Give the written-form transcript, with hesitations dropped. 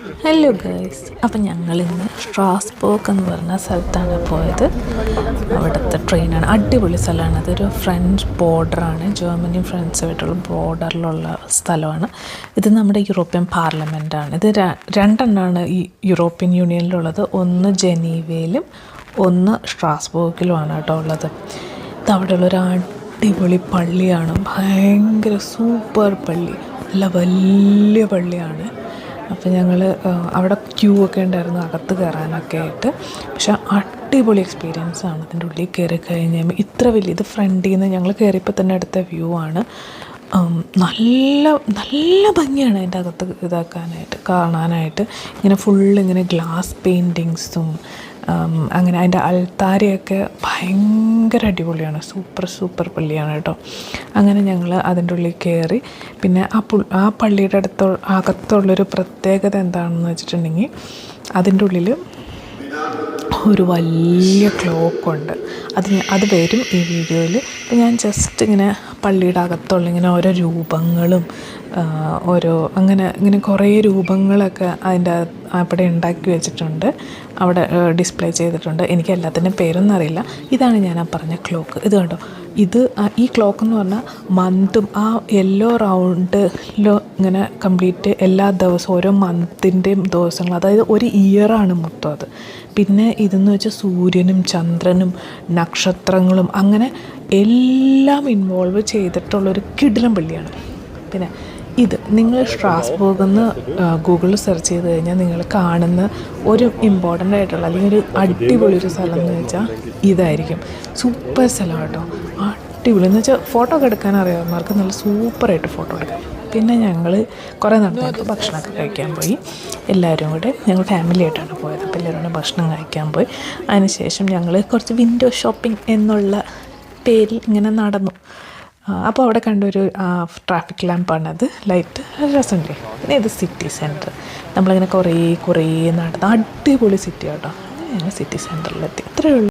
Hello guys, അപ്പം ഞങ്ങളിന്ന് Strasbourg എന്ന് പറഞ്ഞ സ്ഥലത്താണ് പോയത്. അവിടുത്തെ ട്രെയിനാണ്, അടിപൊളി സ്ഥലമാണ്. അതൊരു ഫ്രഞ്ച് ബോർഡറാണ്, ജർമ്മനിയും ഫ്രണ്ട്സുമായിട്ടുള്ള ബോർഡറിലുള്ള സ്ഥലമാണ്. ഇത് നമ്മുടെ യൂറോപ്യൻ പാർലമെൻറ്റാണ്. ഇത് രണ്ടെണ്ണമാണ് ഈ യൂറോപ്യൻ യൂണിയനിലുള്ളത്. ഒന്ന് ജനീവയിലും ഒന്ന് സ്ട്രാസ്ബർഗിലുമാണ് കേട്ടോ ഉള്ളത്. ഇത് അവിടെയുള്ളൊരു അടിപൊളി പള്ളിയാണ്, ഭയങ്കര സൂപ്പർ പള്ളി, നല്ല വലിയ പള്ളിയാണ്. അപ്പോൾ ഞങ്ങൾ അവിടെ ക്യൂ ഒക്കെ ഉണ്ടായിരുന്നു അകത്ത് കയറാനൊക്കെ ആയിട്ട്. പക്ഷെ അടിപൊളി എക്സ്പീരിയൻസ് ആണ്. അതിൻ്റെ ഉള്ളിൽ കയറി കഴിഞ്ഞാൽ ഇത്ര വലിയ, ഇത് ഫ്രണ്ടിൽ നിന്ന് ഞങ്ങൾ കയറിയപ്പോൾ തന്നെ എടുത്ത വ്യൂ ആണ്. നല്ല നല്ല ഭംഗിയാണ് അതിൻ്റെ അകത്ത് കാണാനായിട്ട്. ഇങ്ങനെ ഫുള്ള് ഇങ്ങനെ ഗ്ലാസ് പെയിൻറ്റിങ്സും അങ്ങനെ അതിൻ്റെ അൾത്താരയൊക്കെ ഭയങ്കര അടിപൊളിയാണ്. സൂപ്പർ പള്ളിയാണ് കേട്ടോ. അങ്ങനെ ഞങ്ങൾ അതിൻ്റെ ഉള്ളിൽ കയറി. പിന്നെ ആ പള്ളിയുടെ അകത്തുള്ളൊരു പ്രത്യേകത എന്താണെന്ന് വെച്ചിട്ടുണ്ടെങ്കിൽ, അതിൻ്റെ ഉള്ളിൽ ഒരു വലിയ ക്ലോക്കുണ്ട്. അത് വരും ഈ വീഡിയോയിൽ. അപ്പോൾ ഞാൻ ജസ്റ്റ് ഇങ്ങനെ പള്ളിയുടെ അകത്തുള്ള ഇങ്ങനെ ഓരോ രൂപങ്ങളും ഇങ്ങനെ കുറേ രൂപങ്ങളൊക്കെ അതിൻ്റെ അവിടെ ഉണ്ടാക്കി വെച്ചിട്ടുണ്ട്, അവിടെ ഡിസ്പ്ലേ ചെയ്തിട്ടുണ്ട്. എനിക്ക് എല്ലാത്തിൻ്റെ പേരൊന്നും അറിയില്ല. ഇതാണ് ഞാൻ പറഞ്ഞ ക്ലോക്ക്. ഇത് കണ്ടോ, ഈ ക്ലോക്ക് എന്ന് പറഞ്ഞാൽ മന്തും ആ യെല്ലോ റൗണ്ടിലോ ഇങ്ങനെ കംപ്ലീറ്റ് എല്ലാ ദിവസവും ഓരോ മന്തിൻ്റെയും ദിവസങ്ങൾ, അതായത് ഒരു ഇയറാണ് മൊത്തം അത്. പിന്നെ ഇതെന്ന് വെച്ചാൽ സൂര്യനും ചന്ദ്രനും നക്ഷത്രങ്ങളും അങ്ങനെ എല്ലാം ഇൻവോൾവ് ചെയ്തിട്ടുള്ളൊരു കിടിലൻ പള്ളിയാണ്. പിന്നെ നിങ്ങൾ സ്ട്രാസ്ബർഗ് എന്ന് ഗൂഗിളിൽ സെർച്ച് ചെയ്ത് കഴിഞ്ഞാൽ നിങ്ങൾ കാണുന്ന ഒരു ഇമ്പോർട്ടൻ്റ് ആയിട്ടുള്ള അല്ലെങ്കിൽ ഒരു അടിപൊളി ഒരു സ്ഥലം എന്ന് വെച്ചാൽ ഇതായിരിക്കും. സൂപ്പർ സ്ഥലം കേട്ടോ, അടിപൊളി എന്ന് വെച്ചാൽ ഫോട്ടോ ഒക്കെ എടുക്കാൻ അറിയാവുന്നവർക്ക് നല്ല സൂപ്പറായിട്ട് ഫോട്ടോ എടുക്കാം. പിന്നെ ഞങ്ങൾ കുറേ നടന്നിട്ട് ഭക്ഷണമൊക്കെ കഴിക്കാൻ പോയി. എല്ലാവരും കൂടെ ഞങ്ങൾ ഫാമിലി ആയിട്ടാണ് പോയത്. അപ്പോൾ എല്ലാവരും കൂടെ ഭക്ഷണം കഴിക്കാൻ പോയി. അതിനുശേഷം ഞങ്ങൾ കുറച്ച് വിൻഡോ ഷോപ്പിംഗ് എന്നുള്ള പേരിൽ ഇങ്ങനെ നടന്നു. അപ്പോൾ അവിടെ കണ്ടൊരു ട്രാഫിക് ലാമ്പാണത്, ലൈറ്റ് രസമുണ്ട്. പിന്നെ ഇത് സിറ്റി സെൻറ്റർ. നമ്മളിങ്ങനെ കുറേ നടന്ന്, അടിപൊളി സിറ്റി കേട്ടോ. അങ്ങനെ സിറ്റി സെൻറ്ററിലെത്തി. അത്രയേ ഉള്ളൂ.